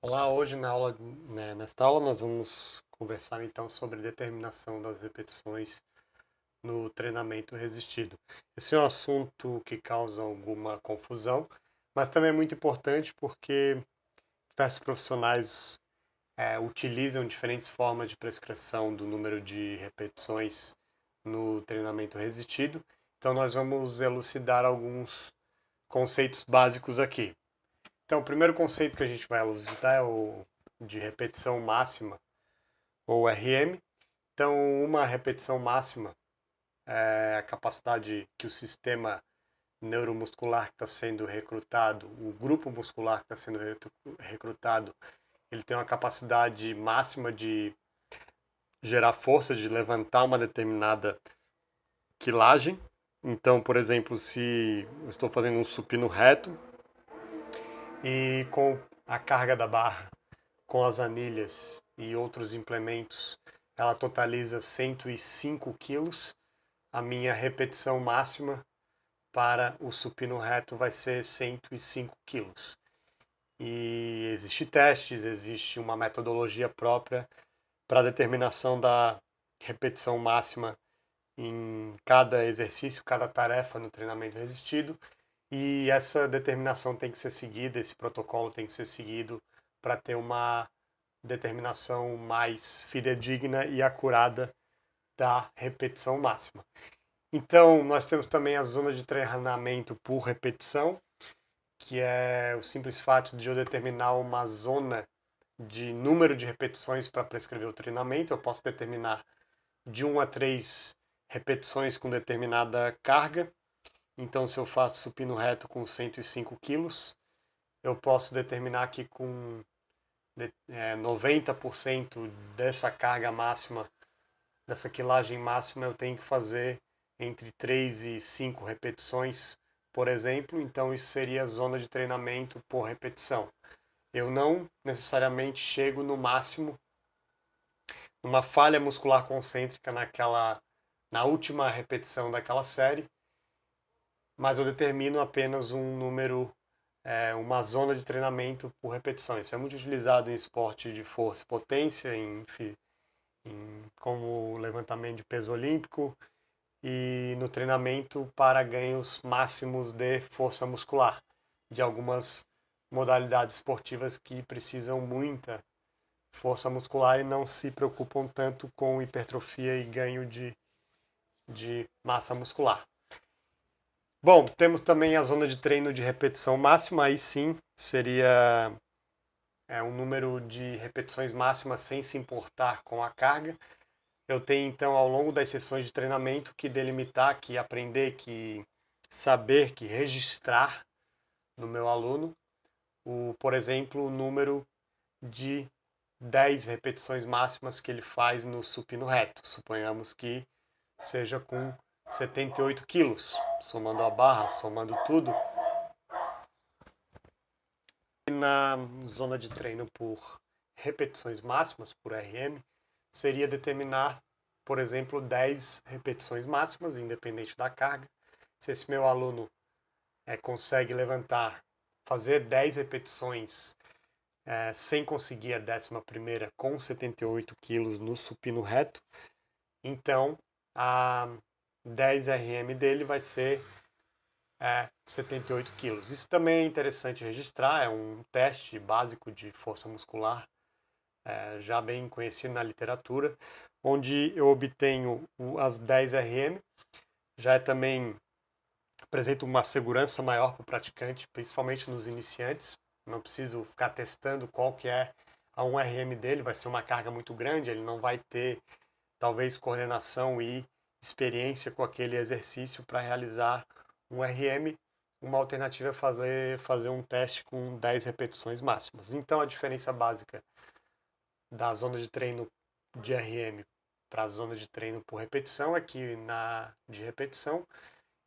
Olá, hoje nesta aula nós vamos conversar então sobre determinação das repetições no treinamento resistido. Esse é um assunto que causa alguma confusão, mas também é muito importante porque diversos profissionais utilizam diferentes formas de prescrição do número de repetições no treinamento resistido. Então nós vamos elucidar alguns conceitos básicos aqui. Então, o primeiro conceito que a gente vai elucidar é o de repetição máxima, ou RM. Então, uma repetição máxima é a capacidade que o sistema neuromuscular que está sendo recrutado, o grupo muscular que está sendo recrutado, ele tem uma capacidade máxima de gerar força, de levantar uma determinada quilagem. Então, por exemplo, se eu estou fazendo um supino reto e com a carga da barra com as anilhas e outros implementos, ela totaliza 105 quilos. A minha repetição máxima para o supino reto vai ser 105 quilos. E existe testes, existe uma metodologia própria para a determinação da repetição máxima em cada exercício, cada tarefa no treinamento resistido. E essa determinação tem que ser seguida, esse protocolo tem que ser seguido para ter uma determinação mais fidedigna e acurada da repetição máxima. Então, nós temos também a zona de treinamento por repetição, que é o simples fato de eu determinar uma zona de número de repetições para prescrever o treinamento. Eu posso determinar de 1 a 3 repetições com determinada carga. Então, se eu faço supino reto com 105 quilos, eu posso determinar que com 90% dessa carga máxima, dessa quilagem máxima, eu tenho que fazer entre 3 e 5 repetições, por exemplo. Então, isso seria a zona de treinamento por repetição. Eu não necessariamente chego no máximo, numa falha muscular concêntrica na última repetição daquela série, mas eu determino apenas um número, uma zona de treinamento por repetição. Isso é muito utilizado em esporte de força e potência, como levantamento de peso olímpico e no treinamento para ganhos máximos de força muscular, de algumas modalidades esportivas que precisam muita força muscular e não se preocupam tanto com hipertrofia e ganho de massa muscular. Bom, temos também a zona de treino de repetição máxima, aí sim seria um número de repetições máximas sem se importar com a carga. Eu tenho então ao longo das sessões de treinamento que delimitar, que aprender, que saber, que registrar no meu aluno, por exemplo, o número de 10 repetições máximas que ele faz no supino reto. Suponhamos que seja com 78 quilos, somando a barra, somando tudo. Na zona de treino por repetições máximas, por RM, seria determinar, por exemplo, 10 repetições máximas, independente da carga. Se esse meu aluno consegue levantar, fazer 10 repetições sem conseguir a 11ª com 78 quilos no supino reto, então a 10 RM dele vai ser 78 quilos. Isso também é interessante registrar, é um teste básico de força muscular, já bem conhecido na literatura, onde eu obtenho as 10 RM, já também apresenta uma segurança maior para o praticante, principalmente nos iniciantes. Não preciso ficar testando qual que é a 1RM dele, vai ser uma carga muito grande, ele não vai ter talvez coordenação e experiência com aquele exercício para realizar um RM. Uma alternativa é fazer um teste com 10 repetições máximas. Então, a diferença básica da zona de treino de RM para a zona de treino por repetição é que na de repetição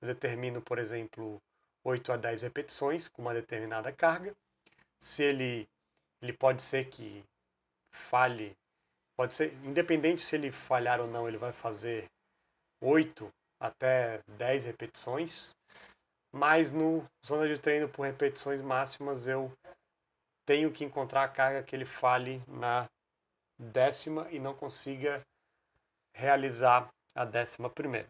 eu determino, por exemplo, 8 a 10 repetições com uma determinada carga. Se ele pode ser que falhe, pode ser, independente se ele falhar ou não, ele vai fazer 8 até 10 repetições, mas no zona de treino por repetições máximas eu tenho que encontrar a carga que ele falhe na 10ª e não consiga realizar a 11ª.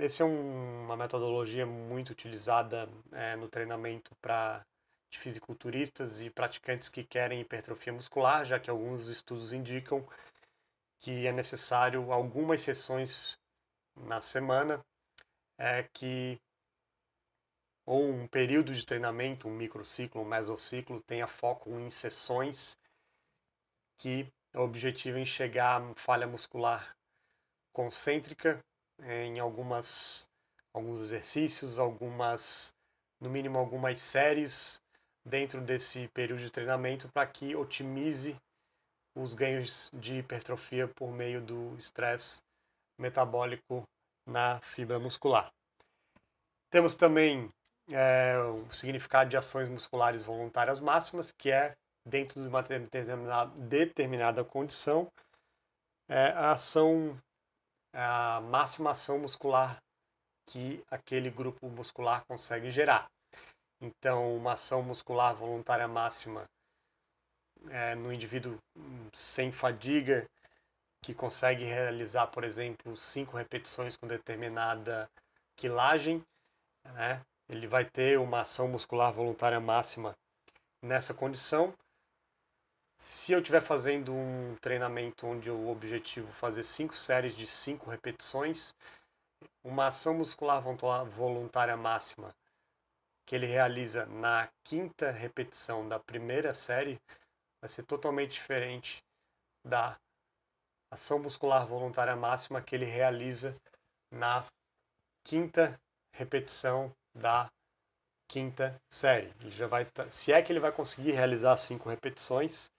Essa é uma metodologia muito utilizada no treinamento de fisiculturistas e praticantes que querem hipertrofia muscular, já que alguns estudos indicam que é necessário algumas sessões na semana, ou um período de treinamento, um microciclo, um mesociclo, tenha foco em sessões que o objetivo é chegar à falha muscular concêntrica em alguns exercícios, no mínimo algumas séries dentro desse período de treinamento para que otimize os ganhos de hipertrofia por meio do estresse metabólico na fibra muscular. Temos também o significado de ações musculares voluntárias máximas, que é, dentro de uma determinada condição, a máxima ação muscular que aquele grupo muscular consegue gerar. Então, uma ação muscular voluntária máxima no indivíduo sem fadiga, que consegue realizar, por exemplo, 5 repetições com determinada quilagem, né? Ele vai ter uma ação muscular voluntária máxima nessa condição. Se eu estiver fazendo um treinamento onde o objetivo é fazer 5 séries de 5 repetições, uma ação muscular voluntária máxima que ele realiza na 5ª repetição da primeira série vai ser totalmente diferente da ação muscular voluntária máxima que ele realiza na 5ª repetição da 5ª série. Ele já vai, se é que ele vai conseguir realizar 5 repetições.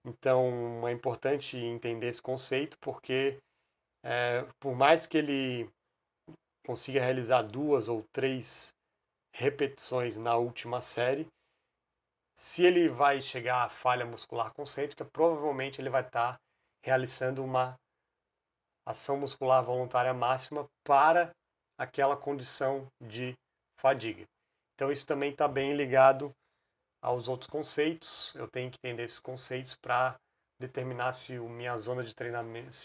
Então é importante entender esse conceito, porque por mais que ele consiga realizar 2 ou 3 repetições na última série, se ele vai chegar à falha muscular concêntrica, provavelmente ele vai estar realizando uma ação muscular voluntária máxima para aquela condição de fadiga. Então isso também está bem ligado aos outros conceitos. Eu tenho que entender esses conceitos para determinar se a minha zona de treinamento,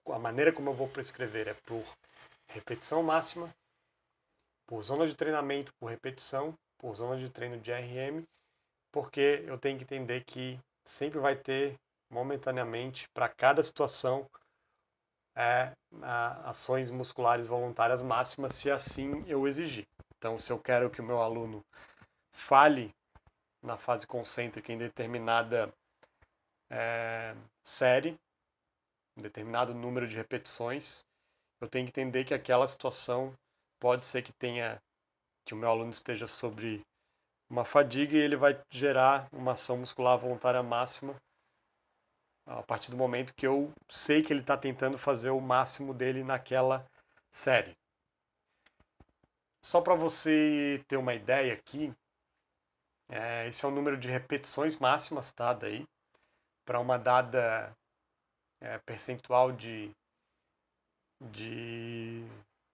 a maneira como eu vou prescrever é por repetição máxima, por zona de treinamento por repetição, por zona de treino de RM, porque eu tenho que entender que sempre vai ter, momentaneamente, para cada situação, ações musculares voluntárias máximas, se assim eu exigir. Então, se eu quero que o meu aluno fale na fase concêntrica em determinada série, um determinado número de repetições, eu tenho que entender que aquela situação pode ser que o meu aluno esteja sobre uma fadiga e ele vai gerar uma ação muscular voluntária máxima a partir do momento que eu sei que ele está tentando fazer o máximo dele naquela série. Só para você ter uma ideia aqui, esse é o número de repetições máximas, tá? Daí, para uma dada percentual de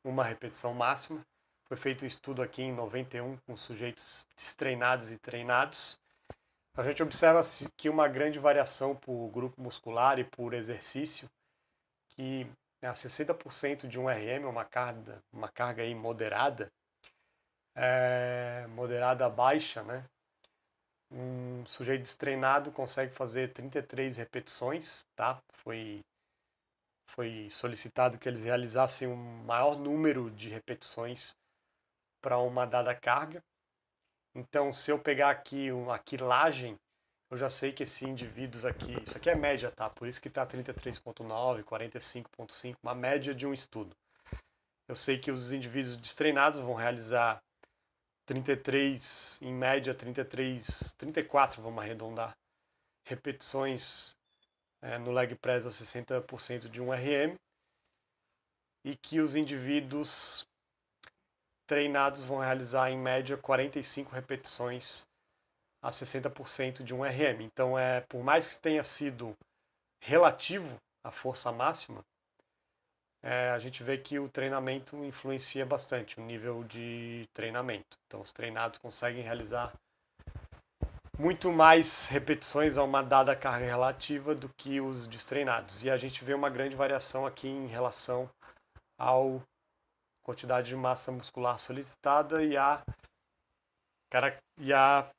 uma repetição máxima. Foi feito um estudo aqui em 91 com sujeitos destreinados e treinados. A gente observa que uma grande variação por grupo muscular e por exercício, que a 60% de um RM, uma carga aí moderada, moderada a baixa, né? Um sujeito destreinado consegue fazer 33 repetições, tá? Foi solicitado que eles realizassem um maior número de repetições para uma dada carga. Então, se eu pegar aqui a quilagem, eu já sei que esses indivíduos aqui, isso aqui é média, tá? Por isso que está 33,9, 45,5, uma média de um estudo. Eu sei que os indivíduos destreinados vão realizar 33, em média 34, vamos arredondar, repetições no leg press a 60% de um RM, e que os indivíduos treinados vão realizar em média 45 repetições a 60% de um RM. Então, por mais que tenha sido relativo à força máxima, a gente vê que o treinamento influencia bastante o nível de treinamento. Então, os treinados conseguem realizar muito mais repetições a uma dada carga relativa do que os destreinados. E a gente vê uma grande variação aqui em relação ao quantidade de massa muscular solicitada e a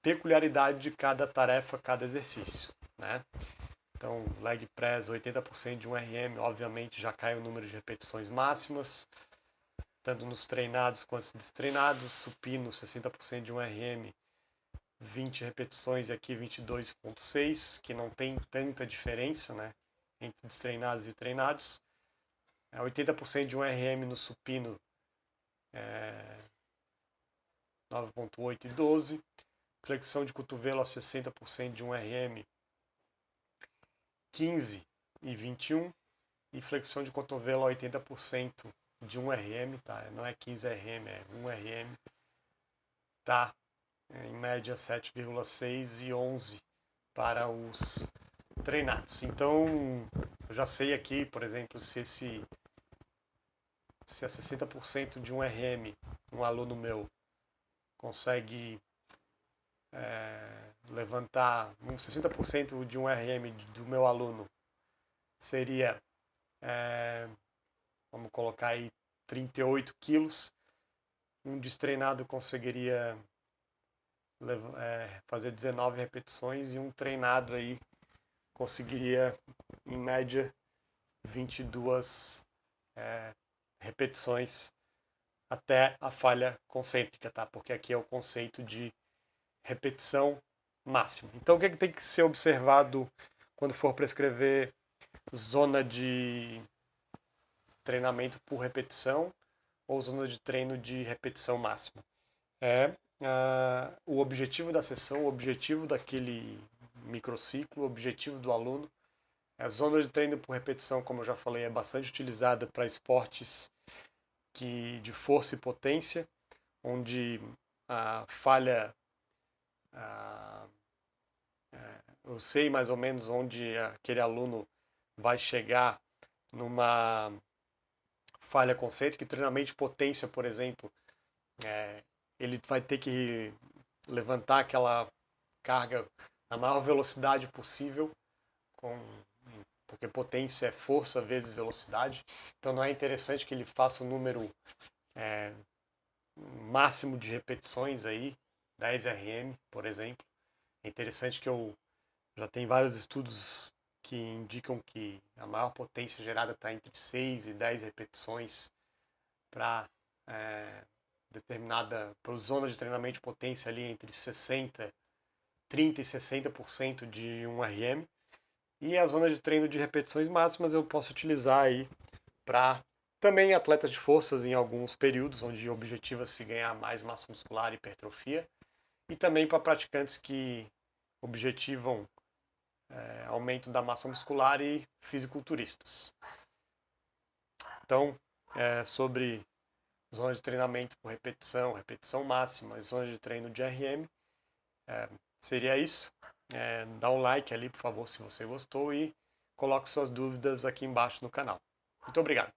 peculiaridade de cada tarefa, cada exercício, né? Então, leg press 80% de um RM, obviamente já cai o número de repetições máximas, tanto nos treinados quanto nos destreinados. Supino 60% de um RM, 20 repetições e aqui 22,6, que não tem tanta diferença, né, entre destreinados e treinados. 80% de um RM no supino, 9,8 e 12. Flexão de cotovelo a 60% de um RM, 15 e 21. E flexão de cotovelo a 80% de um RM, tá? Não é 15 RM, é 1 RM, tá? Em média 7,6 e 11 para os treinados. Então, eu já sei aqui, por exemplo, se é 60% de um RM, um aluno meu consegue levantar 60% de um RM do meu aluno seria, vamos colocar aí, 38 quilos. Um destreinado conseguiria fazer 19 repetições e um treinado aí conseguiria, em média, 22 repetições até a falha concêntrica, tá? Porque aqui é o conceito de repetição máxima. Então, o que tem que ser observado quando for prescrever zona de treinamento por repetição ou zona de treino de repetição máxima? O objetivo da sessão, o objetivo daquele microciclo, o objetivo do aluno. A zona de treino por repetição, como eu já falei, é bastante utilizada para esportes de força e potência, onde a falha, eu sei mais ou menos onde aquele aluno vai chegar numa falha concêntrica. Treinamento de potência, por exemplo, ele vai ter que levantar aquela carga na maior velocidade possível, porque potência é força vezes velocidade. Então não é interessante que ele faça um número máximo de repetições aí, 10 RM, por exemplo. É interessante que eu já tenho vários estudos que indicam que a maior potência gerada está entre 6 e 10 repetições para determinada, para zona de treinamento de potência ali entre 30 e 60% de um RM. E a zona de treino de repetições máximas eu posso utilizar aí para também atletas de forças em alguns períodos, onde objetiva-se ganhar mais massa muscular e hipertrofia, e também para praticantes que objetivam aumento da massa muscular e fisiculturistas. Então, sobre zona de treinamento por repetição, repetição máxima e zona de treino de RM, seria isso. Dá um like ali, por favor, se você gostou, e coloque suas dúvidas aqui embaixo no canal. Muito obrigado.